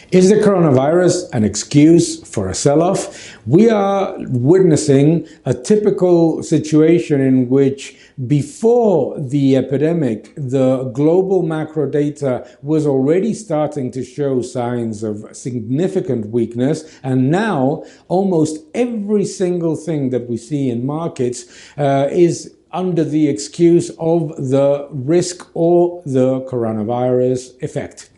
Is the coronavirus an excuse for a sell-off? We are witnessing a typical situation in which before the epidemic, the global macro data was already starting to show signs of significant weakness, and now almost every single thing that we see in markets is under the excuse of the risk or the coronavirus effect.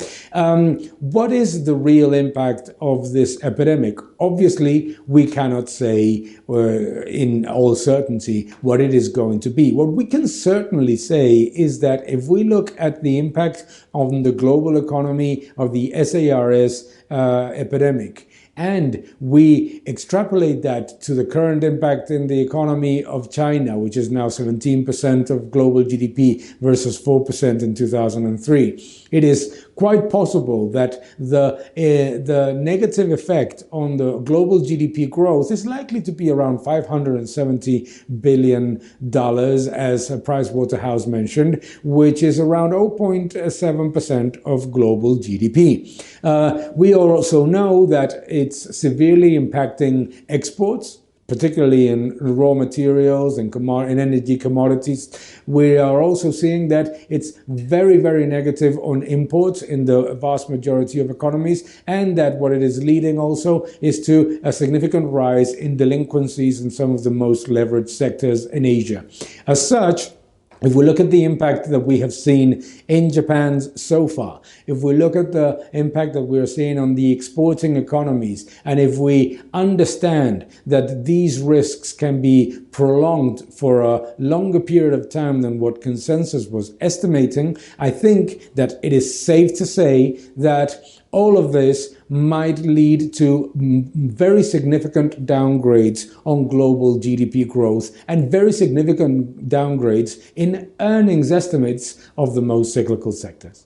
What is the real impact of this epidemic? Obviously, we cannot say in all certainty what it is going to be. What we can certainly say is that if we look at the impact on the global economy of the SARS epidemic, and we extrapolate that to the current impact in the economy of China, which is now 17% of global GDP versus 4% in 2003. It is quite possible that the negative effect on the global GDP growth is likely to be around $570 billion, as Pricewaterhouse mentioned, which is around 0.7% of global GDP. We also know that it's severely impacting exports, particularly in raw materials and energy commodities. We are also seeing that it's very, very negative on imports in the vast majority of economies, and that what it is leading also is to a significant rise in delinquencies in some of the most leveraged sectors in Asia. As such, if we look at the impact that we have seen in Japan so far, if we look at the impact that we're seeing on the exporting economies, and if we understand that these risks can be prolonged for a longer period of time than what consensus was estimating, I think that it is safe to say that all of this might lead to very significant downgrades on global GDP growth and very significant downgrades in earnings estimates of the most cyclical sectors.